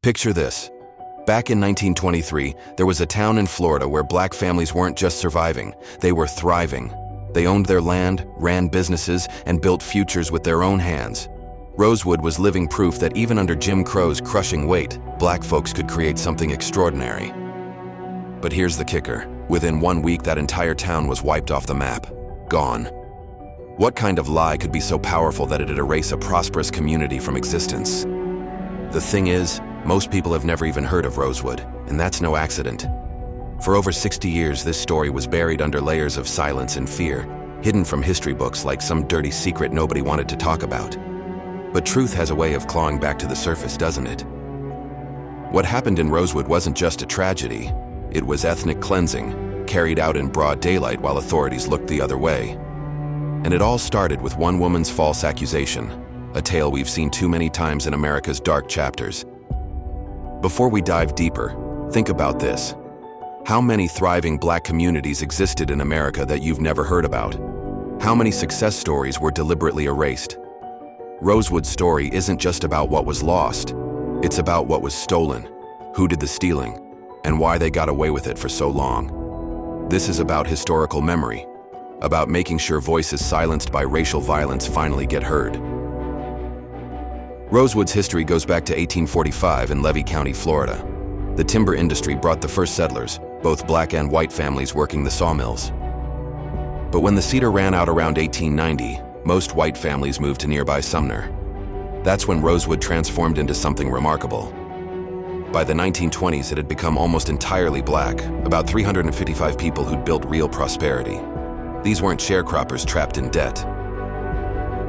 Picture this. Back in 1923, there was a town in Florida where black families weren't just surviving, they were thriving. They owned their land, ran businesses, and built futures with their own hands. Rosewood was living proof that even under Jim Crow's crushing weight, black folks could create something extraordinary. But here's the kicker. Within 1 week, that entire town was wiped off the map. Gone. What kind of lie could be so powerful that it'd erase a prosperous community from existence? The thing is, most people have never even heard of Rosewood, and that's no accident. For over 60 years, this story was buried under layers of silence and fear, hidden from history books like some dirty secret nobody wanted to talk about. But truth has a way of clawing back to the surface, doesn't it? What happened in Rosewood wasn't just a tragedy. It was ethnic cleansing, carried out in broad daylight while authorities looked the other way. And it all started with one woman's false accusation, a tale we've seen too many times in America's dark chapters. Before we dive deeper, think about this. How many thriving black communities existed in America that you've never heard about? How many success stories were deliberately erased? Rosewood's story isn't just about what was lost. It's about what was stolen, who did the stealing, and why they got away with it for so long. This is about historical memory, about making sure voices silenced by racial violence finally get heard. Rosewood's history goes back to 1845 in Levy County, Florida. The timber industry brought the first settlers, both black and white families working the sawmills. But when the cedar ran out around 1890, most white families moved to nearby Sumner. That's when Rosewood transformed into something remarkable. By the 1920s, it had become almost entirely black, about 355 people who'd built real prosperity. These weren't sharecroppers trapped in debt.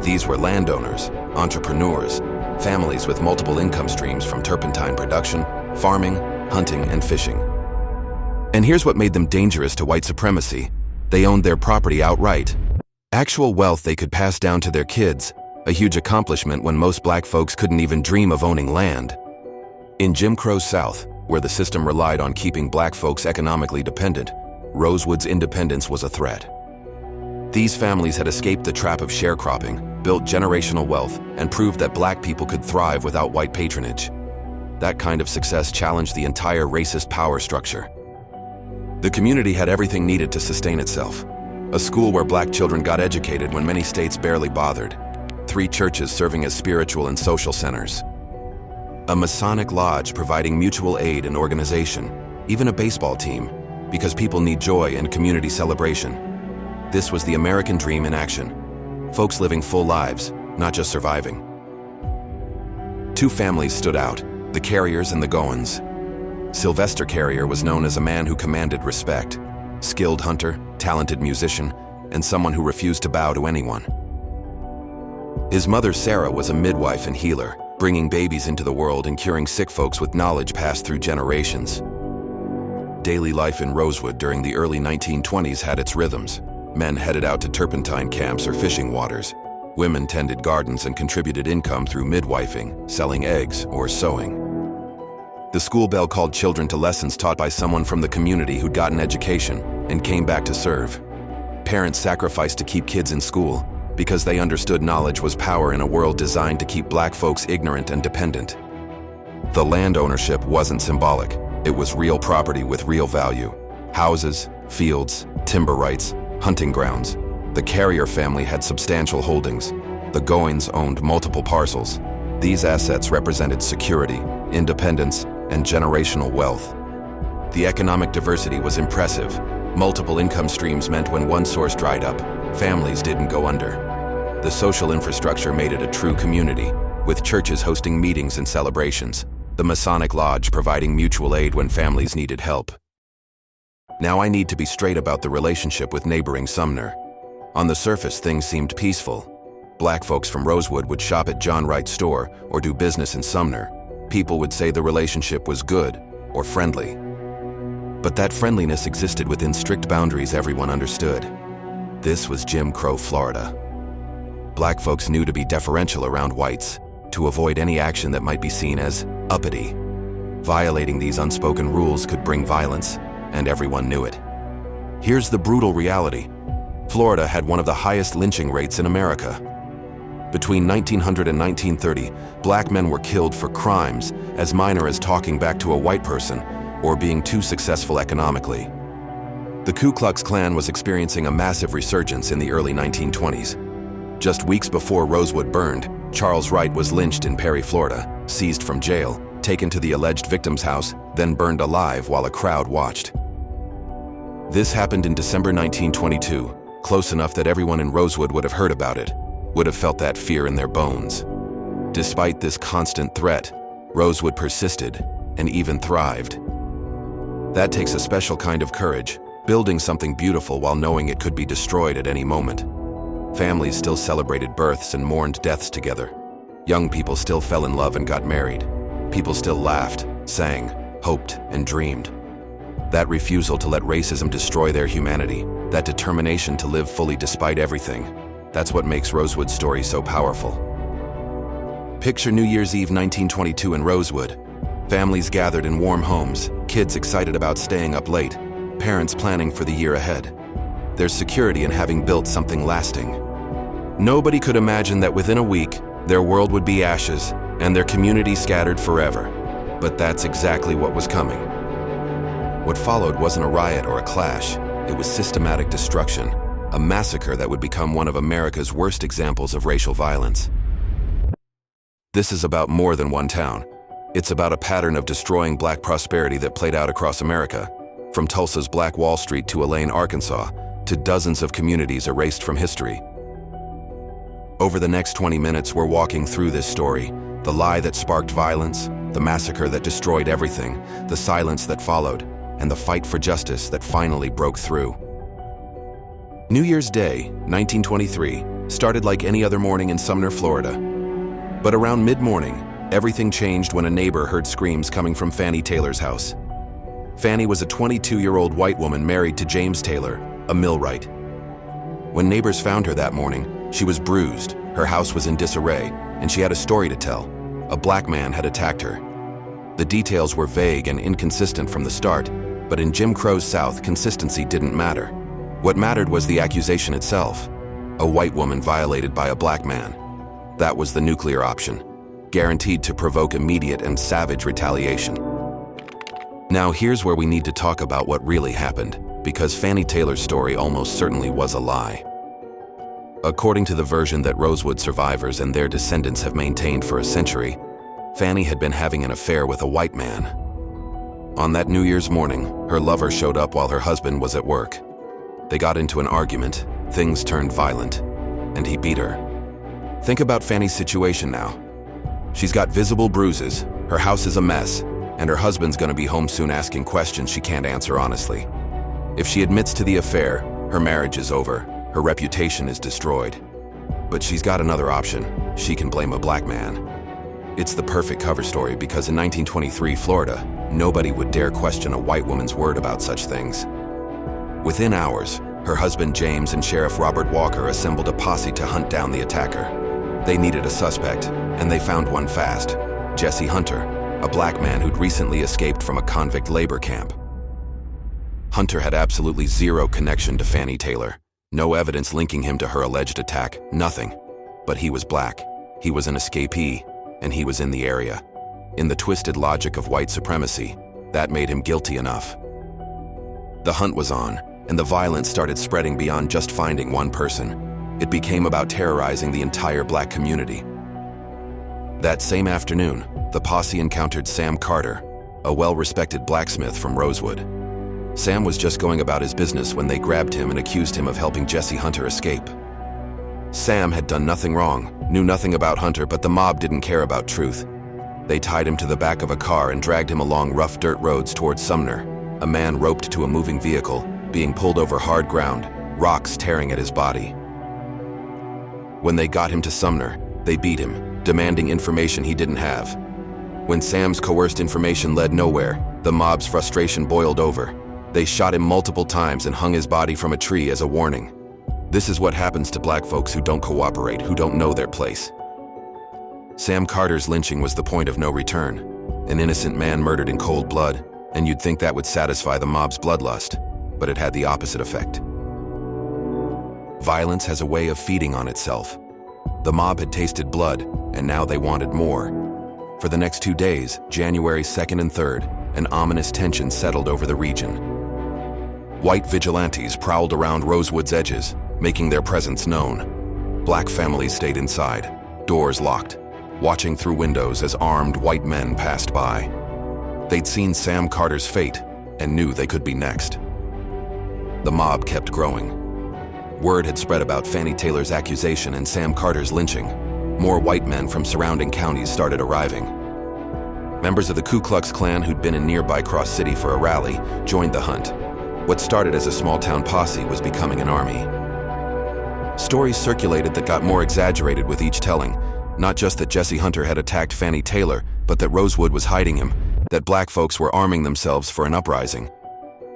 These were landowners, entrepreneurs, families with multiple income streams from turpentine production, farming, hunting, and fishing. And here's what made them dangerous to white supremacy. They owned their property outright. Actual wealth they could pass down to their kids, a huge accomplishment when most black folks couldn't even dream of owning land. In Jim Crow's South, where the system relied on keeping black folks economically dependent, Rosewood's independence was a threat. These families had escaped the trap of sharecropping, built generational wealth, and proved that black people could thrive without white patronage. That kind of success challenged the entire racist power structure. The community had everything needed to sustain itself. A school where black children got educated when many states barely bothered. 3 churches serving as spiritual and social centers. A Masonic lodge providing mutual aid and organization, even a baseball team, because people need joy and community celebration. This was the American dream in action. Folks living full lives, not just surviving. 2 families stood out, the Carriers and the Goins. Sylvester Carrier was known as a man who commanded respect, skilled hunter, talented musician, and someone who refused to bow to anyone. His mother Sarah was a midwife and healer, bringing babies into the world and curing sick folks with knowledge passed through generations. Daily life in Rosewood during the early 1920s had its rhythms. Men headed out to turpentine camps or fishing waters. Women tended gardens and contributed income through midwifing, selling eggs, or sewing. The school bell called children to lessons taught by someone from the community who'd gotten education and came back to serve. Parents sacrificed to keep kids in school because they understood knowledge was power in a world designed to keep black folks ignorant and dependent. The land ownership wasn't symbolic. It was real property with real value. Houses, fields, timber rights, hunting grounds. The Carrier family had substantial holdings. The Goins owned multiple parcels. These assets represented security, independence, and generational wealth. The economic diversity was impressive. Multiple income streams meant when one source dried up, families didn't go under. The social infrastructure made it a true community, with churches hosting meetings and celebrations, the Masonic Lodge providing mutual aid when families needed help. Now I need to be straight about the relationship with neighboring Sumner. On the surface, things seemed peaceful. Black folks from Rosewood would shop at John Wright's store or do business in Sumner. People would say the relationship was good or friendly. But that friendliness existed within strict boundaries everyone understood. This was Jim Crow, Florida. Black folks knew to be deferential around whites, to avoid any action that might be seen as uppity. Violating these unspoken rules could bring violence, and everyone knew it. Here's the brutal reality. Florida had one of the highest lynching rates in America. Between 1900 and 1930, black men were killed for crimes as minor as talking back to a white person or being too successful economically. The Ku Klux Klan was experiencing a massive resurgence in the early 1920s. Just weeks before Rosewood burned, Charles Wright was lynched in Perry, Florida, seized from jail, taken to the alleged victim's house, then burned alive while a crowd watched. This happened in December 1922, close enough that everyone in Rosewood would have heard about it, would have felt that fear in their bones. Despite this constant threat, Rosewood persisted and even thrived. That takes a special kind of courage, building something beautiful while knowing it could be destroyed at any moment. Families still celebrated births and mourned deaths together. Young people still fell in love and got married. People still laughed, sang, hoped, and dreamed. That refusal to let racism destroy their humanity, that determination to live fully despite everything, that's what makes Rosewood's story so powerful. Picture New Year's Eve 1922 in Rosewood. Families gathered in warm homes, kids excited about staying up late, parents planning for the year ahead. There's security in having built something lasting. Nobody could imagine that within a week, their world would be ashes and their community scattered forever. But that's exactly what was coming. What followed wasn't a riot or a clash. It was systematic destruction, a massacre that would become one of America's worst examples of racial violence. This is about more than one town. It's about a pattern of destroying black prosperity that played out across America, from Tulsa's Black Wall Street to Elaine, Arkansas, to dozens of communities erased from history. Over the next 20 minutes, we're walking through this story, the lie that sparked violence, the massacre that destroyed everything, the silence that followed, and the fight for justice that finally broke through. New Year's Day, 1923, started like any other morning in Sumner, Florida. But around mid-morning, everything changed when a neighbor heard screams coming from Fannie Taylor's house. Fannie was a 22-year-old white woman married to James Taylor, a millwright. When neighbors found her that morning, she was bruised, her house was in disarray, and she had a story to tell. A black man had attacked her. The details were vague and inconsistent from the start, but in Jim Crow's South, consistency didn't matter. What mattered was the accusation itself. A white woman violated by a black man. That was the nuclear option, guaranteed to provoke immediate and savage retaliation. Now here's where we need to talk about what really happened, because Fannie Taylor's story almost certainly was a lie. According to the version that Rosewood survivors and their descendants have maintained for a century, Fannie had been having an affair with a white man. On that New Year's morning, her lover showed up while her husband was at work. They got into an argument, things turned violent, and he beat her. Think about Fannie's situation now. She's got visible bruises, her house is a mess, and her husband's gonna be home soon asking questions she can't answer honestly. If she admits to the affair, her marriage is over, her reputation is destroyed. But she's got another option. She can blame a black man. It's the perfect cover story because in 1923 Florida, nobody would dare question a white woman's word about such things. Within hours, her husband James and Sheriff Robert Walker assembled a posse to hunt down the attacker. They needed a suspect, and they found one fast, Jesse Hunter, a black man who'd recently escaped from a convict labor camp. Hunter had absolutely zero connection to Fannie Taylor. No evidence linking him to her alleged attack, nothing. But he was black, he was an escapee, and he was in the area. In the twisted logic of white supremacy, that made him guilty enough. The hunt was on, and the violence started spreading beyond just finding one person. It became about terrorizing the entire black community. That same afternoon, the posse encountered Sam Carter, a well-respected blacksmith from Rosewood. Sam was just going about his business when they grabbed him and accused him of helping Jesse Hunter escape. Sam had done nothing wrong, knew nothing about Hunter, but the mob didn't care about truth. They tied him to the back of a car and dragged him along rough dirt roads towards Sumner, a man roped to a moving vehicle, being pulled over hard ground, rocks tearing at his body. When they got him to Sumner, they beat him, demanding information he didn't have. When Sam's coerced information led nowhere, the mob's frustration boiled over. They shot him multiple times and hung his body from a tree as a warning. This is what happens to black folks who don't cooperate, who don't know their place. Sam Carter's lynching was the point of no return. An innocent man murdered in cold blood, and you'd think that would satisfy the mob's bloodlust, but it had the opposite effect. Violence has a way of feeding on itself. The mob had tasted blood, and now they wanted more. For the next 2 days, January 2nd and 3rd, an ominous tension settled over the region. White vigilantes prowled around Rosewood's edges, making their presence known. Black families stayed inside, doors locked, watching through windows as armed white men passed by. They'd seen Sam Carter's fate and knew they could be next. The mob kept growing. Word had spread about Fannie Taylor's accusation and Sam Carter's lynching. More white men from surrounding counties started arriving. Members of the Ku Klux Klan who'd been in nearby Cross City for a rally joined the hunt. What started as a small-town posse was becoming an army. Stories circulated that got more exaggerated with each telling, not just that Jesse Hunter had attacked Fannie Taylor, but that Rosewood was hiding him, that black folks were arming themselves for an uprising.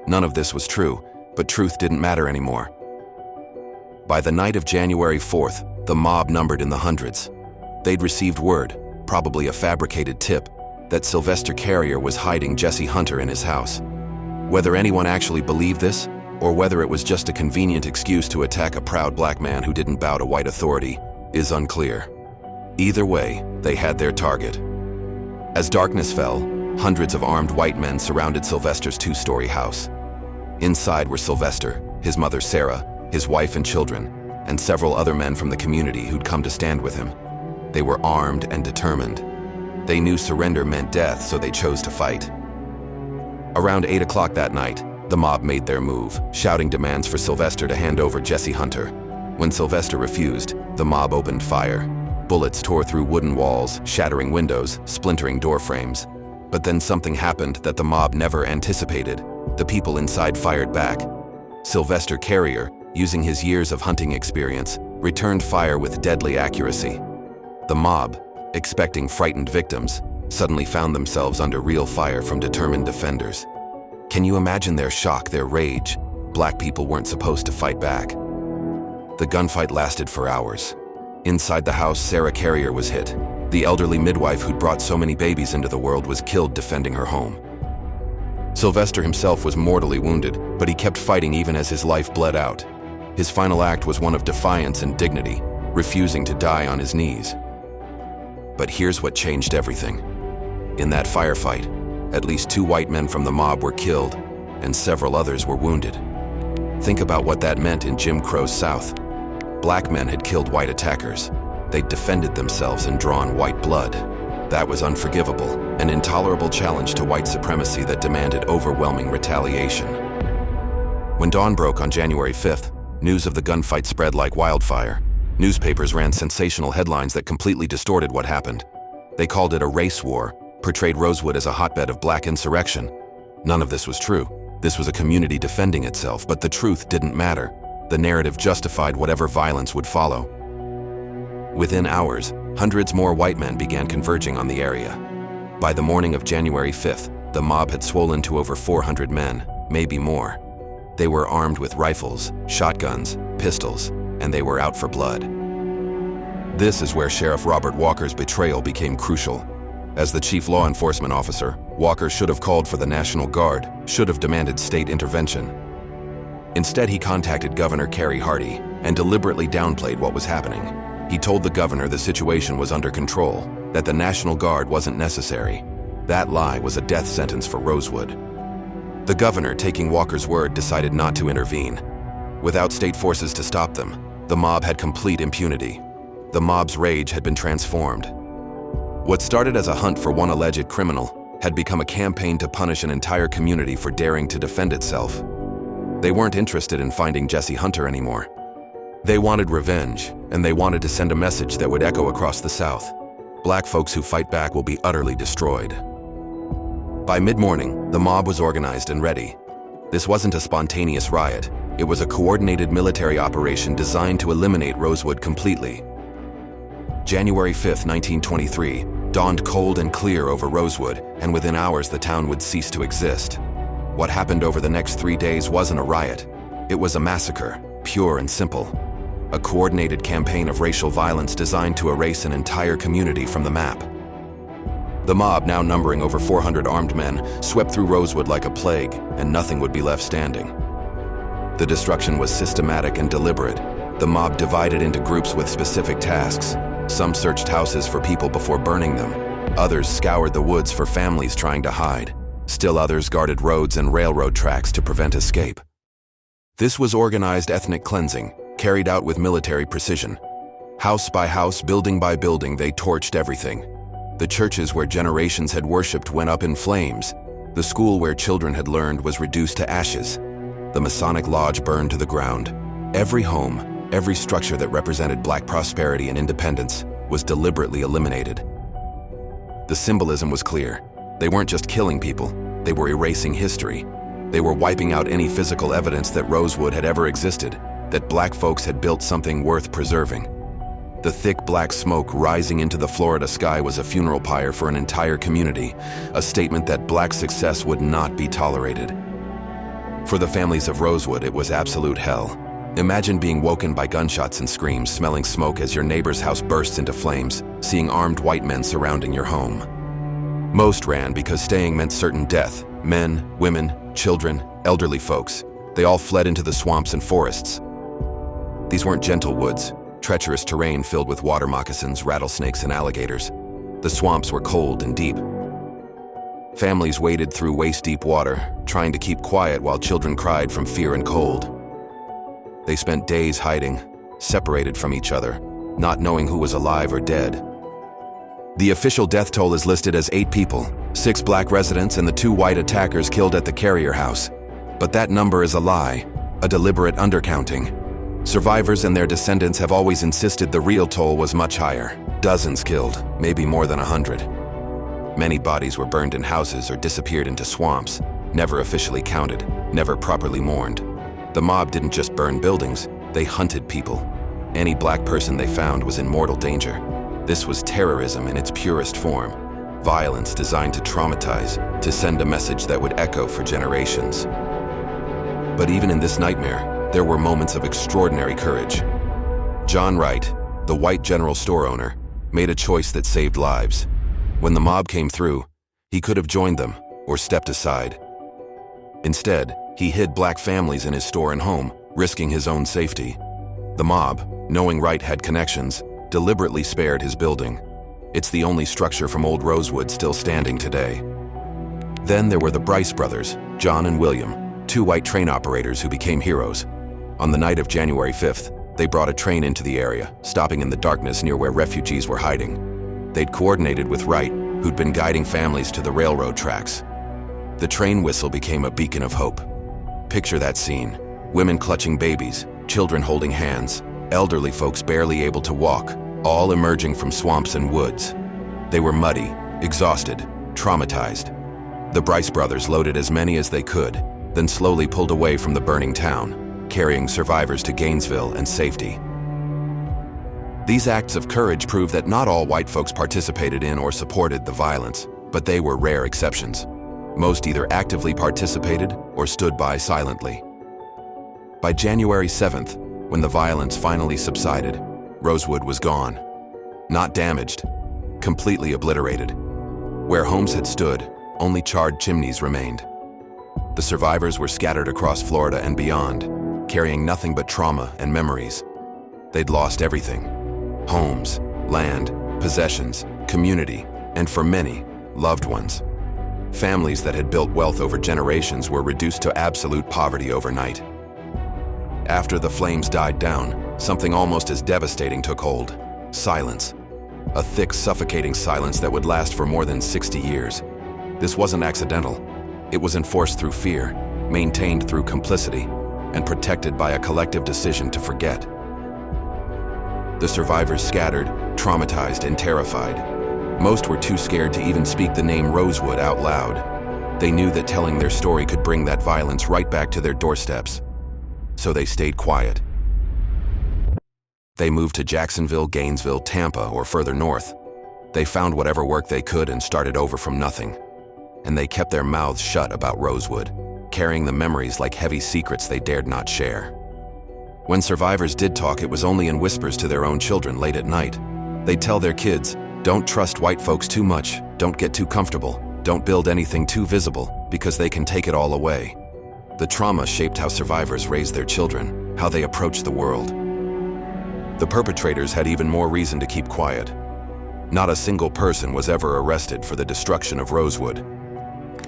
None of this was true, but truth didn't matter anymore. By the night of January 4th, the mob numbered in the hundreds. They'd received word, probably a fabricated tip, that Sylvester Carrier was hiding Jesse Hunter in his house. Whether anyone actually believed this, or whether it was just a convenient excuse to attack a proud black man who didn't bow to white authority, is unclear. Either way, they had their target. As darkness fell, hundreds of armed white men surrounded Sylvester's 2-story house. Inside were Sylvester, his mother Sarah, his wife and children, and several other men from the community who'd come to stand with him. They were armed and determined. They knew surrender meant death, so they chose to fight. Around 8 o'clock that night, the mob made their move, shouting demands for Sylvester to hand over Jesse Hunter. When Sylvester refused, the mob opened fire. Bullets tore through wooden walls, shattering windows, splintering door frames. But then something happened that the mob never anticipated. The people inside fired back. Sylvester Carrier, using his years of hunting experience, returned fire with deadly accuracy. The mob, expecting frightened victims, suddenly found themselves under real fire from determined defenders. Can you imagine their shock, their rage? Black people weren't supposed to fight back. The gunfight lasted for hours. Inside the house, Sarah Carrier was hit. The elderly midwife who'd brought so many babies into the world was killed defending her home. Sylvester himself was mortally wounded, but he kept fighting even as his life bled out. His final act was one of defiance and dignity, refusing to die on his knees. But here's what changed everything. In that firefight, at least 2 white men from the mob were killed, and several others were wounded. Think about what that meant in Jim Crow's South. Black men had killed white attackers. They'd defended themselves and drawn white blood. That was unforgivable, an intolerable challenge to white supremacy that demanded overwhelming retaliation. When dawn broke on January 5th, news of the gunfight spread like wildfire. Newspapers ran sensational headlines that completely distorted what happened. They called it a race war, portrayed Rosewood as a hotbed of black insurrection. None of this was true. This was a community defending itself, but the truth didn't matter. The narrative justified whatever violence would follow. Within hours, hundreds more white men began converging on the area. By the morning of January 5th, the mob had swollen to over 400 men, maybe more. They were armed with rifles, shotguns, pistols, and they were out for blood. This is where Sheriff Robert Walker's betrayal became crucial. As the chief law enforcement officer, Walker should have called for the National Guard, should have demanded state intervention. Instead, he contacted Governor Kerry Hardy and deliberately downplayed what was happening. He told the governor the situation was under control, that the National Guard wasn't necessary. That lie was a death sentence for Rosewood. The governor, taking Walker's word, decided not to intervene. Without state forces to stop them, the mob had complete impunity. The mob's rage had been transformed. What started as a hunt for one alleged criminal had become a campaign to punish an entire community for daring to defend itself. They weren't interested in finding Jesse Hunter anymore. They wanted revenge, and they wanted to send a message that would echo across the South. Black folks who fight back will be utterly destroyed. By mid-morning, the mob was organized and ready. This wasn't a spontaneous riot. It was a coordinated military operation designed to eliminate Rosewood completely. January 5th, 1923, dawned cold and clear over Rosewood, and within hours the town would cease to exist. What happened over the next 3 days wasn't a riot. It was a massacre, pure and simple. A coordinated campaign of racial violence designed to erase an entire community from the map. The mob, now numbering over 400 armed men, swept through Rosewood like a plague, and nothing would be left standing. The destruction was systematic and deliberate. The mob divided into groups with specific tasks. Some searched houses for people before burning them. Others scoured the woods for families trying to hide. Still others guarded roads and railroad tracks to prevent escape. This was organized ethnic cleansing, carried out with military precision. House by house, building by building, they torched everything. The churches where generations had worshipped went up in flames. The school where children had learned was reduced to ashes. The Masonic Lodge burned to the ground. Every home, every structure that represented Black prosperity and independence was deliberately eliminated. The symbolism was clear. They weren't just killing people, they were erasing history. They were wiping out any physical evidence that Rosewood had ever existed, that Black folks had built something worth preserving. The thick black smoke rising into the Florida sky was a funeral pyre for an entire community, a statement that Black success would not be tolerated. For the families of Rosewood, it was absolute hell. Imagine being woken by gunshots and screams, smelling smoke as your neighbor's house bursts into flames, seeing armed white men surrounding your home. Most ran because staying meant certain death. Men, women, children, elderly folks. They all fled into the swamps and forests. These weren't gentle woods, treacherous terrain filled with water moccasins, rattlesnakes, and alligators. The swamps were cold and deep. Families waded through waist-deep water, trying to keep quiet while children cried from fear and cold. They spent days hiding, separated from each other, not knowing who was alive or dead. The official death toll is listed as 8 people, 6 Black residents and the 2 white attackers killed at the Carrier House. But that number is a lie, a deliberate undercounting. Survivors and their descendants have always insisted the real toll was much higher. Dozens killed, maybe more than 100. Many bodies were burned in houses or disappeared into swamps, never officially counted, never properly mourned. The mob didn't just burn buildings, they hunted people. Any Black person they found was in mortal danger. This was terrorism in its purest form, violence designed to traumatize, to send a message that would echo for generations. But even in this nightmare, there were moments of extraordinary courage. John Wright, the white general store owner, made a choice that saved lives. When the mob came through, he could have joined them or stepped aside. Instead, he hid Black families in his store and home, risking his own safety. The mob, knowing Wright had connections, deliberately spared his building. It's the only structure from old Rosewood still standing today. Then there were the Bryce brothers, John and William, 2 white train operators who became heroes. On the night of January 5th, they brought a train into the area, stopping in the darkness near where refugees were hiding. They'd coordinated with Wright, who'd been guiding families to the railroad tracks. The train whistle became a beacon of hope. Picture that scene: women clutching babies, children holding hands, elderly folks barely able to walk, all emerging from swamps and woods. They were muddy, exhausted, traumatized. The Bryce brothers loaded as many as they could, then slowly pulled away from the burning town, carrying survivors to Gainesville and safety. These acts of courage prove that not all white folks participated in or supported the violence, but they were rare exceptions. Most either actively participated or stood by silently. By January 7th, when the violence finally subsided, Rosewood was gone. Not damaged, completely obliterated. Where homes had stood, only charred chimneys remained. The survivors were scattered across Florida and beyond, carrying nothing but trauma and memories. They'd lost everything: homes, land, possessions, community, and for many, loved ones. Families that had built wealth over generations were reduced to absolute poverty overnight. After the flames died down, something almost as devastating took hold: silence. A thick, suffocating silence that would last for more than 60 years. This wasn't accidental. It was enforced through fear, maintained through complicity, and protected by a collective decision to forget. The survivors scattered, traumatized, and terrified. Most were too scared to even speak the name Rosewood out loud. They knew that telling their story could bring that violence right back to their doorsteps. So they stayed quiet. They moved to Jacksonville, Gainesville, Tampa, or further north. They found whatever work they could and started over from nothing. And they kept their mouths shut about Rosewood, carrying the memories like heavy secrets they dared not share. When survivors did talk, it was only in whispers to their own children late at night. They'd tell their kids, "Don't trust white folks too much, don't get too comfortable, don't build anything too visible, because they can take it all away." The trauma shaped how survivors raised their children, how they approached the world. The perpetrators had even more reason to keep quiet. Not a single person was ever arrested for the destruction of Rosewood.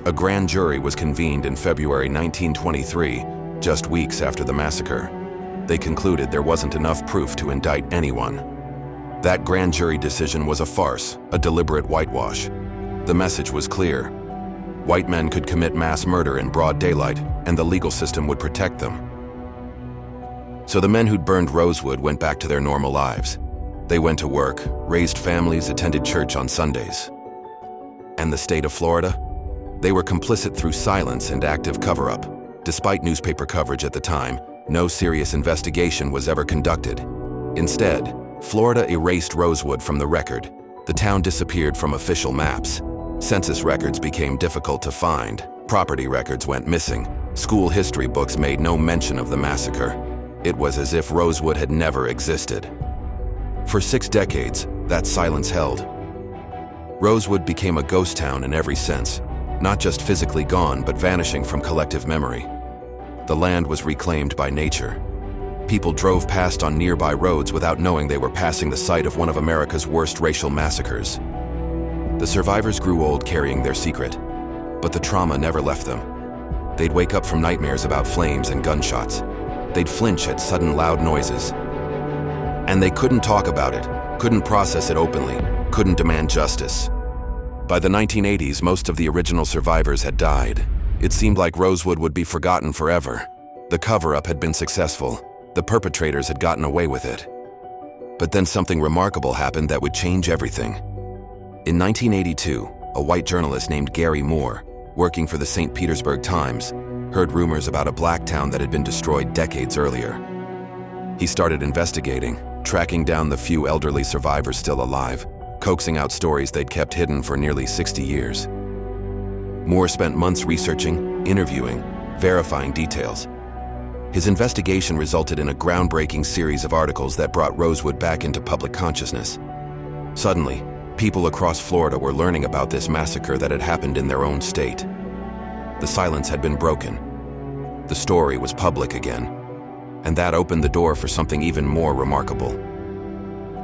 A grand jury was convened in February 1923, just weeks after the massacre. They concluded there wasn't enough proof to indict anyone. That grand jury decision was a farce, a deliberate whitewash. The message was clear. White men could commit mass murder in broad daylight, and the legal system would protect them. So the men who'd burned Rosewood went back to their normal lives. They went to work, raised families, attended church on Sundays. And the state of Florida? They were complicit through silence and active cover-up. Despite newspaper coverage at the time, no serious investigation was ever conducted. Instead, Florida erased Rosewood from the record. The town disappeared from official maps. Census records became difficult to find. Property records went missing. School history books made no mention of the massacre. It was as if Rosewood had never existed. For 6 decades, that silence held. Rosewood became a ghost town in every sense, not just physically gone, but vanishing from collective memory. The land was reclaimed by nature. People drove past on nearby roads without knowing they were passing the site of one of America's worst racial massacres. The survivors grew old carrying their secret, but the trauma never left them. They'd wake up from nightmares about flames and gunshots. They'd flinch at sudden loud noises. And they couldn't talk about it, couldn't process it openly, couldn't demand justice. By the 1980s, most of the original survivors had died. It seemed like Rosewood would be forgotten forever. The cover-up had been successful. The perpetrators had gotten away with it. But then something remarkable happened that would change everything. In 1982, a white journalist named Gary Moore, working for the St. Petersburg Times, heard rumors about a black town that had been destroyed decades earlier. He started investigating, tracking down the few elderly survivors still alive, coaxing out stories they'd kept hidden for nearly 60 years. Moore spent months researching, interviewing, verifying details. His investigation resulted in a groundbreaking series of articles that brought Rosewood back into public consciousness. Suddenly, people across Florida were learning about this massacre that had happened in their own state. The silence had been broken. The story was public again, and that opened the door for something even more remarkable.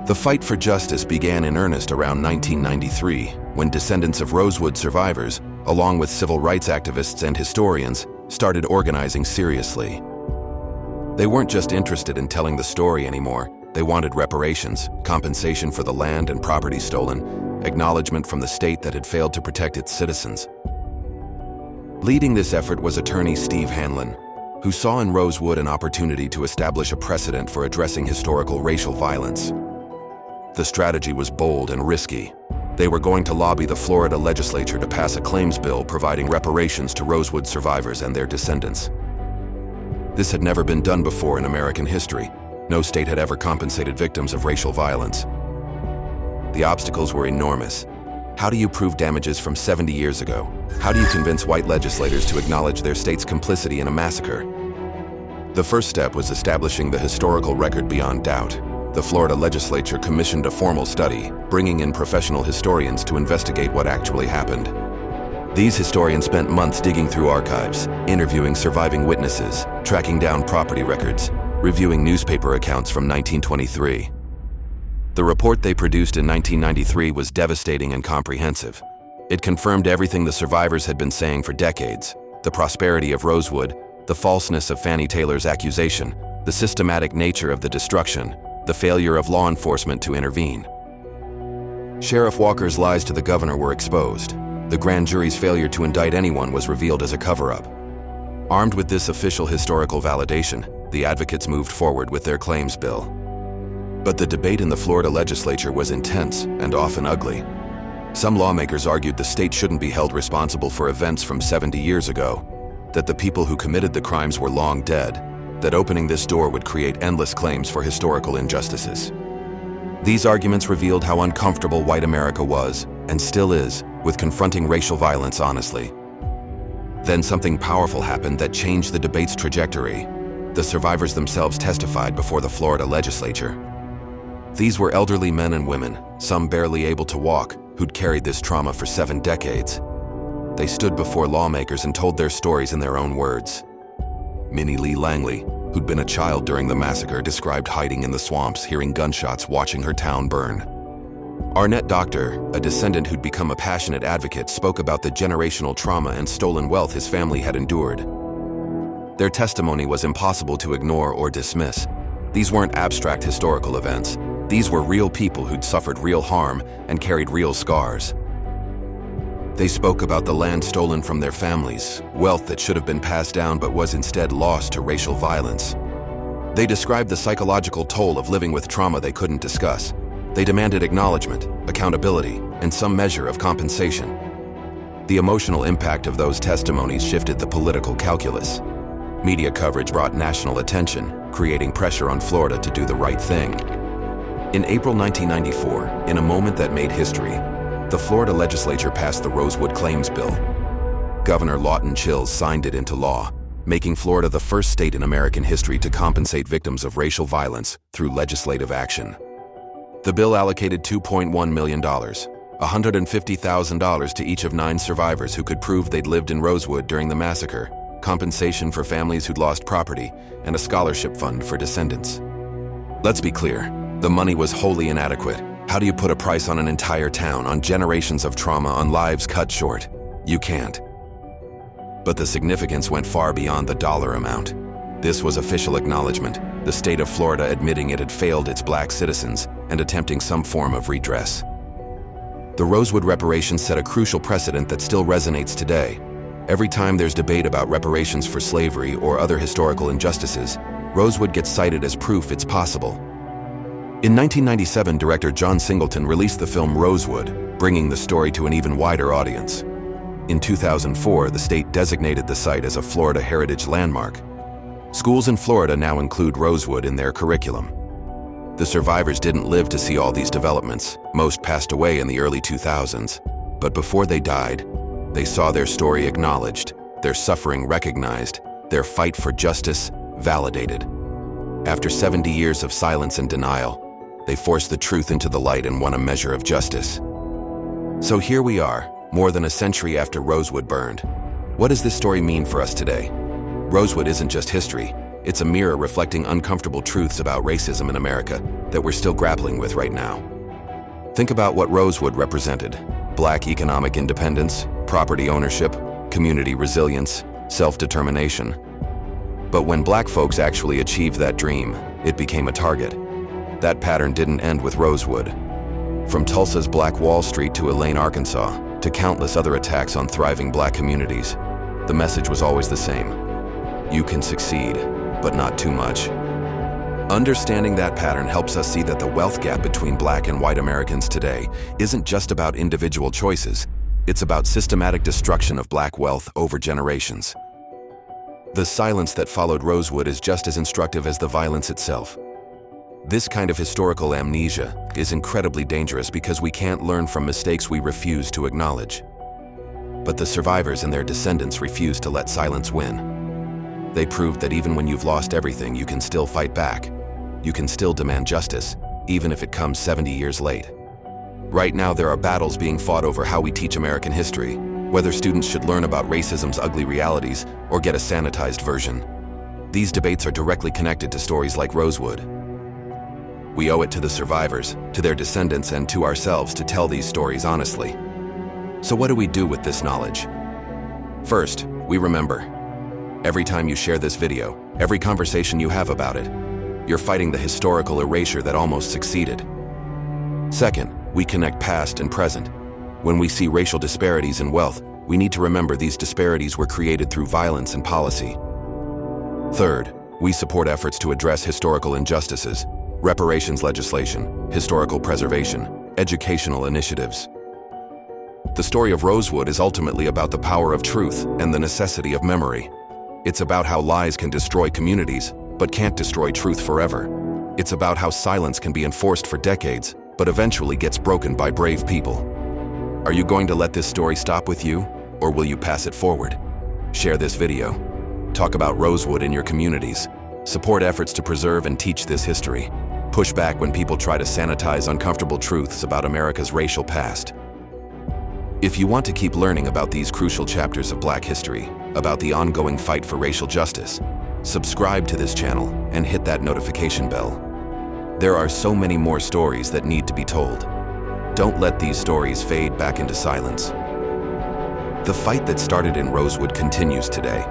The fight for justice began in earnest around 1993, when descendants of Rosewood survivors, along with civil rights activists and historians, started organizing seriously. They weren't just interested in telling the story anymore. They wanted reparations, compensation for the land and property stolen, acknowledgement from the state that had failed to protect its citizens. Leading this effort was attorney Steve Hanlon, who saw in Rosewood an opportunity to establish a precedent for addressing historical racial violence. The strategy was bold and risky. They were going to lobby the Florida legislature to pass a claims bill providing reparations to Rosewood survivors and their descendants. This had never been done before in American history. No state had ever compensated victims of racial violence. The obstacles were enormous. How do you prove damages from 70 years ago? How do you convince white legislators to acknowledge their state's complicity in a massacre? The first step was establishing the historical record beyond doubt. The Florida legislature commissioned a formal study, bringing in professional historians to investigate what actually happened. These historians spent months digging through archives, interviewing surviving witnesses, tracking down property records, reviewing newspaper accounts from 1923. The report they produced in 1993 was devastating and comprehensive. It confirmed everything the survivors had been saying for decades: the prosperity of Rosewood, the falseness of Fannie Taylor's accusation, the systematic nature of the destruction, the failure of law enforcement to intervene. Sheriff Walker's lies to the governor were exposed. The grand jury's failure to indict anyone was revealed as a cover-up. Armed with this official historical validation, the advocates moved forward with their claims bill. But the debate in the Florida legislature was intense and often ugly. Some lawmakers argued the state shouldn't be held responsible for events from 70 years ago, that the people who committed the crimes were long dead, that opening this door would create endless claims for historical injustices. These arguments revealed how uncomfortable white America was, and still is, with confronting racial violence honestly. Then something powerful happened that changed the debate's trajectory. The survivors themselves testified before the Florida legislature. These were elderly men and women, some barely able to walk, who'd carried this trauma for 7 decades. They stood before lawmakers and told their stories in their own words. Minnie Lee Langley, who'd been a child during the massacre, described hiding in the swamps, hearing gunshots, watching her town burn. Arnett Doctor, a descendant who'd become a passionate advocate, spoke about the generational trauma and stolen wealth his family had endured. Their testimony was impossible to ignore or dismiss. These weren't abstract historical events. These were real people who'd suffered real harm and carried real scars. They spoke about the land stolen from their families, wealth that should have been passed down but was instead lost to racial violence. They described the psychological toll of living with trauma they couldn't discuss. They demanded acknowledgement, accountability, and some measure of compensation. The emotional impact of those testimonies shifted the political calculus. Media coverage brought national attention, creating pressure on Florida to do the right thing. In April 1994, in a moment that made history, the Florida legislature passed the Rosewood Claims Bill. Governor Lawton Chills signed it into law, making Florida the first state in American history to compensate victims of racial violence through legislative action. The bill allocated $2.1 million, $150,000 to each of 9 survivors who could prove they'd lived in Rosewood during the massacre, compensation for families who'd lost property, and a scholarship fund for descendants. Let's be clear, the money was wholly inadequate. How do you put a price on an entire town, on generations of trauma, on lives cut short? You can't. But the significance went far beyond the dollar amount. This was official acknowledgement, the state of Florida admitting it had failed its black citizens and attempting some form of redress. The Rosewood reparations set a crucial precedent that still resonates today. Every time there's debate about reparations for slavery or other historical injustices, Rosewood gets cited as proof it's possible. In 1997, director John Singleton released the film Rosewood, bringing the story to an even wider audience. In 2004, the state designated the site as a Florida Heritage Landmark. Schools in Florida now include Rosewood in their curriculum. The survivors didn't live to see all these developments. Most passed away in the early 2000s. But before they died, they saw their story acknowledged, their suffering recognized, their fight for justice validated. After 70 years of silence and denial, they forced the truth into the light and won a measure of justice. So here we are, more than a century after Rosewood burned. What does this story mean for us today? Rosewood isn't just history. It's a mirror reflecting uncomfortable truths about racism in America that we're still grappling with right now. Think about what Rosewood represented: Black economic independence, property ownership, community resilience, self-determination. But when Black folks actually achieved that dream, it became a target. That pattern didn't end with Rosewood. From Tulsa's Black Wall Street to Elaine, Arkansas, to countless other attacks on thriving Black communities, the message was always the same: you can succeed, but not too much. Understanding that pattern helps us see that the wealth gap between Black and white Americans today isn't just about individual choices. It's about systematic destruction of Black wealth over generations. The silence that followed Rosewood is just as instructive as the violence itself. This kind of historical amnesia is incredibly dangerous because we can't learn from mistakes we refuse to acknowledge. But the survivors and their descendants refused to let silence win. They proved that even when you've lost everything, you can still fight back. You can still demand justice, even if it comes 70 years late. Right now, there are battles being fought over how we teach American history, whether students should learn about racism's ugly realities or get a sanitized version. These debates are directly connected to stories like Rosewood. We owe it to the survivors, to their descendants, and to ourselves to tell these stories honestly. So what do we do with this knowledge? First, we remember. Every time you share this video, every conversation you have about it, you're fighting the historical erasure that almost succeeded. Second, we connect past and present. When we see racial disparities in wealth, we need to remember these disparities were created through violence and policy. Third, we support efforts to address historical injustices, reparations legislation, historical preservation, educational initiatives. The story of Rosewood is ultimately about the power of truth and the necessity of memory. It's about how lies can destroy communities, but can't destroy truth forever. It's about how silence can be enforced for decades, but eventually gets broken by brave people. Are you going to let this story stop with you, or will you pass it forward? Share this video. Talk about Rosewood in your communities. Support efforts to preserve and teach this history. Push back when people try to sanitize uncomfortable truths about America's racial past. If you want to keep learning about these crucial chapters of Black history, about the ongoing fight for racial justice, Subscribe to this channel and hit that notification bell. There are so many more stories that need to be told. Don't let these stories fade back into silence. The fight that started in Rosewood continues today.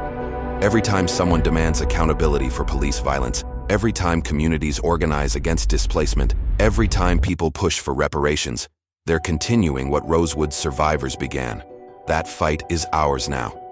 Every time someone demands accountability for police violence, every time communities organize against displacement, every time people push for reparations, they're continuing what Rosewood's survivors began. That fight is ours now.